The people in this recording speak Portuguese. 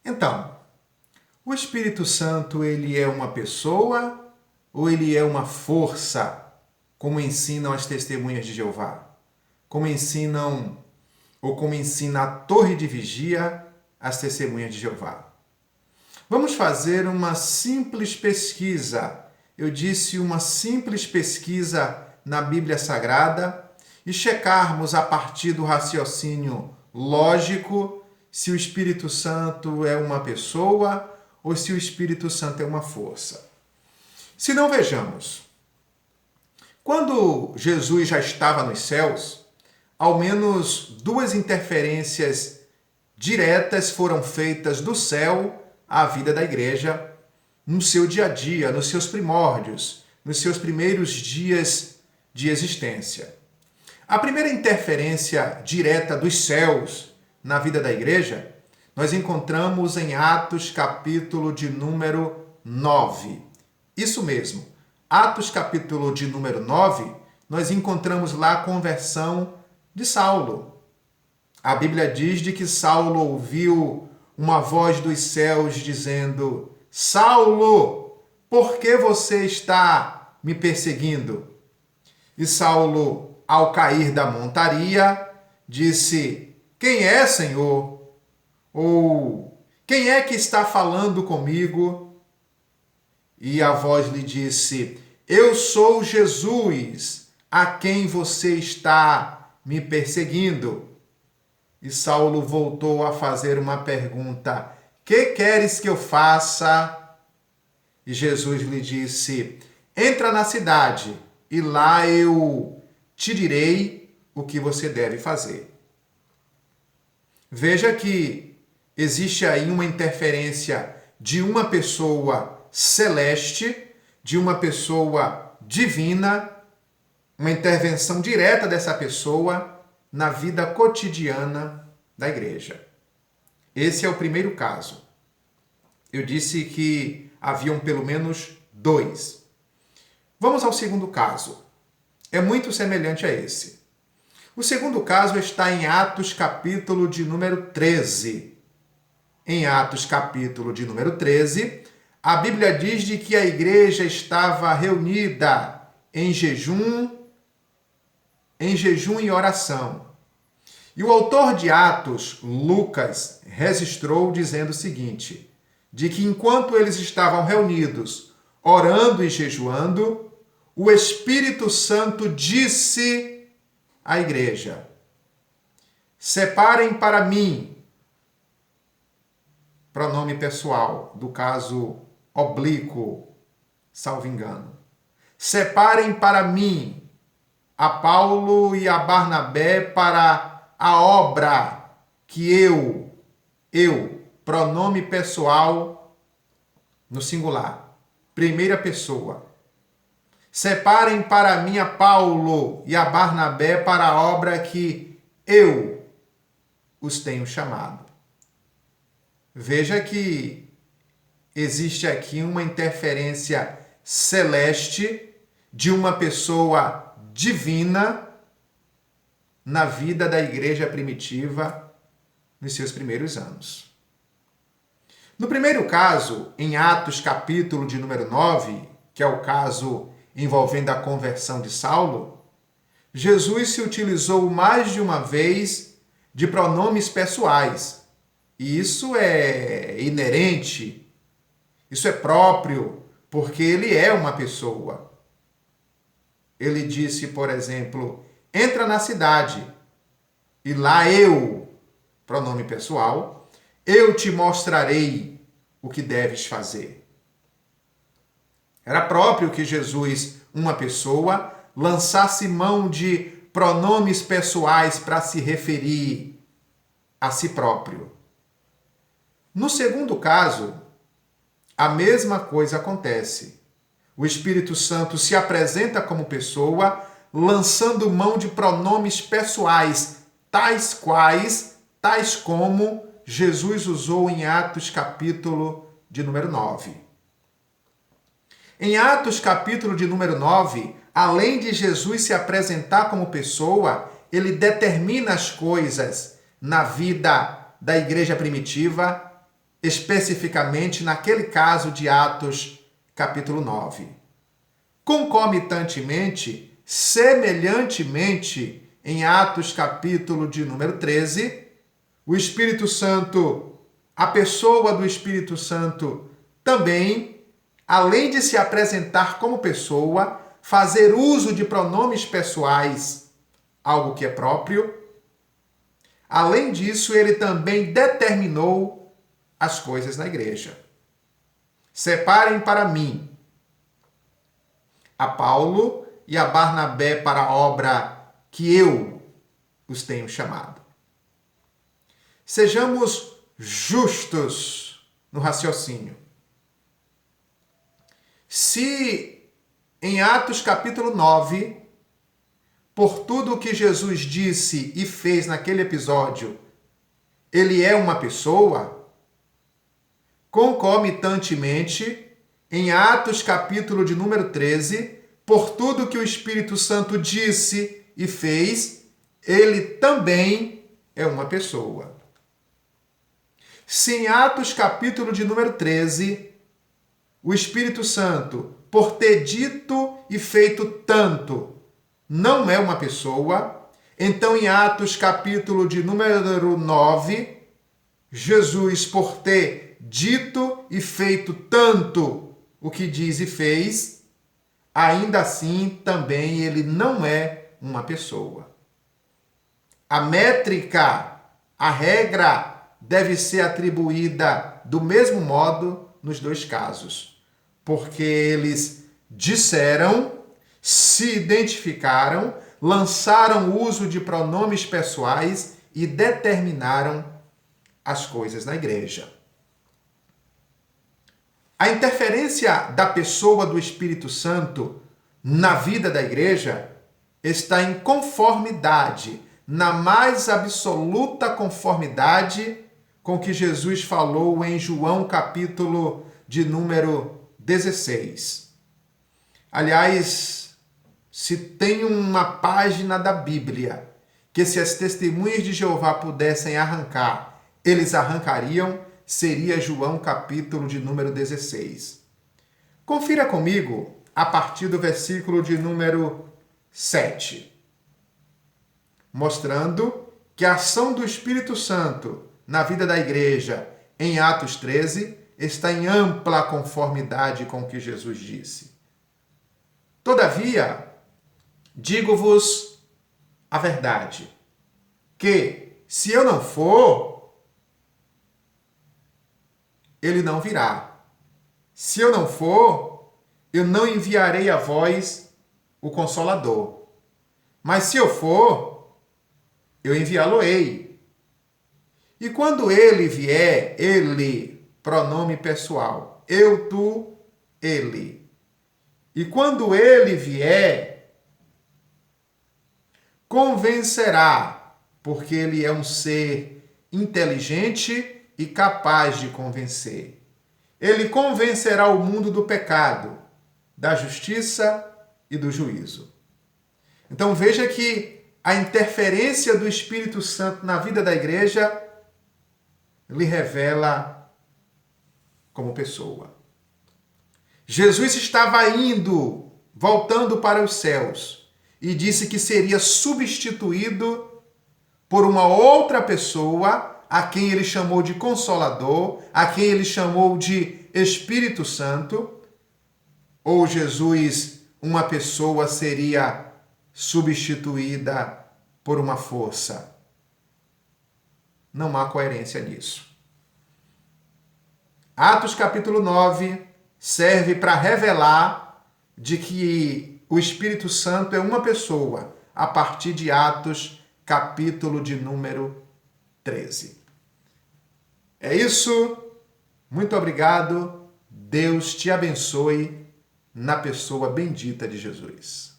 Então, o Espírito Santo, ele é uma pessoa ou ele é uma força, como ensinam as testemunhas de Jeová? Como ensinam ou como ensina a torre de vigia as testemunhas de Jeová? Vamos fazer uma simples pesquisa. Eu disse uma simples pesquisa na Bíblia Sagrada e checarmos a partir do raciocínio lógico se o Espírito Santo é uma pessoa ou se o Espírito Santo é uma força. Se não, vejamos. Quando Jesus já estava nos céus, ao menos duas interferências diretas foram feitas do céu à vida da igreja no seu dia a dia, nos seus primórdios, nos seus primeiros dias de existência. A primeira interferência direta dos céus na vida da igreja, nós encontramos em Atos capítulo de número 9. Isso mesmo, Atos capítulo de número 9, nós encontramos lá a conversão de Saulo. A Bíblia diz de que Saulo ouviu uma voz dos céus dizendo: Saulo, por que você está me perseguindo? E Saulo, ao cair da montaria, disse: Quem é, Senhor? Ou quem é que está falando comigo? E a voz lhe disse: Eu sou Jesus, a quem você está me perseguindo. E Saulo voltou a fazer uma pergunta: Que queres que eu faça? E Jesus lhe disse: Entra na cidade e lá eu te direi o que você deve fazer. Veja que existe aí uma interferência de uma pessoa celeste, de uma pessoa divina, uma intervenção direta dessa pessoa na vida cotidiana da igreja. Esse é o primeiro caso. Eu disse que haviam pelo menos dois. Vamos ao segundo caso. É muito semelhante a esse. O segundo caso está em Atos capítulo de número 13. Em Atos capítulo de número 13, a Bíblia diz de que a igreja estava reunida em jejum e oração. E o autor de Atos, Lucas, registrou dizendo o seguinte, de que enquanto eles estavam reunidos, orando e jejuando, o Espírito Santo disse à igreja: Separem para mim, pronome pessoal, do caso oblíquo, salvo engano. Separem para mim a Paulo e a Barnabé para a obra que eu, pronome pessoal no singular, primeira pessoa. Separem para mim a Paulo e a Barnabé para a obra que eu os tenho chamado. Veja que existe aqui uma interferência celeste de uma pessoa divina na vida da igreja primitiva nos seus primeiros anos. No primeiro caso, em Atos capítulo de número 9, que é o caso envolvendo a conversão de Saulo, Jesus se utilizou mais de uma vez de pronomes pessoais. E isso é inerente, isso é próprio, porque ele é uma pessoa. Ele disse, por exemplo, entra na cidade e lá eu, pronome pessoal, eu te mostrarei o que deves fazer. Era próprio que Jesus, uma pessoa, lançasse mão de pronomes pessoais para se referir a si próprio. No segundo caso, a mesma coisa acontece. O Espírito Santo se apresenta como pessoa, lançando mão de pronomes pessoais, tais como Jesus usou em Atos capítulo de número 9. Em Atos capítulo de número 9, além de Jesus se apresentar como pessoa, ele determina as coisas na vida da igreja primitiva especificamente naquele caso de Atos, capítulo 9. Concomitantemente, semelhantemente, em Atos, capítulo de número 13, o Espírito Santo, a pessoa do Espírito Santo, também, além de se apresentar como pessoa, fazer uso de pronomes pessoais, algo que é próprio. Além disso, ele também determinou as coisas na igreja. Separem para mim a Paulo e a Barnabé para a obra que eu os tenho chamado. Sejamos justos no raciocínio. Se em Atos capítulo 9, por tudo o que Jesus disse e fez naquele episódio, ele é uma pessoa, concomitantemente, em Atos capítulo de número 13, por tudo que o Espírito Santo disse e fez, ele também é uma pessoa. Se em Atos capítulo de número 13, o Espírito Santo, por ter dito e feito tanto, não é uma pessoa, então em Atos capítulo de número 9, Jesus, por ter dito e feito tanto o que diz e fez, ainda assim também ele não é uma pessoa. A métrica, a regra, deve ser atribuída do mesmo modo nos dois casos, porque eles disseram, se identificaram, lançaram o uso de pronomes pessoais e determinaram as coisas na igreja. A interferência da pessoa do Espírito Santo na vida da igreja está em conformidade, na mais absoluta conformidade com o que Jesus falou em João capítulo de número 16. Aliás, se tem uma página da Bíblia que se as testemunhas de Jeová pudessem arrancar, eles arrancariam, seria João capítulo de número 16. Confira comigo a partir do versículo de número 7, mostrando que a ação do Espírito Santo na vida da igreja em Atos 13 está em ampla conformidade com o que Jesus disse. Todavia, digo-vos a verdade, que se eu não for, ele não virá. Se eu não for, eu não enviarei a vós o Consolador. Mas se eu for, eu enviá-lo-ei. E quando ele vier, ele, pronome pessoal, eu, tu, ele. E quando ele vier, convencerá, porque ele é um ser inteligente e capaz de convencer. Ele convencerá o mundo do pecado, da justiça e do juízo. Então veja que a interferência do Espírito Santo na vida da igreja lhe revela como pessoa. Jesus estava voltando para os céus, e disse que seria substituído por uma outra pessoa, a quem ele chamou de Consolador, a quem ele chamou de Espírito Santo. Ou Jesus, uma pessoa, seria substituída por uma força. Não há coerência nisso. Atos capítulo 9 serve para revelar de que o Espírito Santo é uma pessoa, a partir de Atos capítulo de número 13. É isso. Muito obrigado. Deus te abençoe na pessoa bendita de Jesus.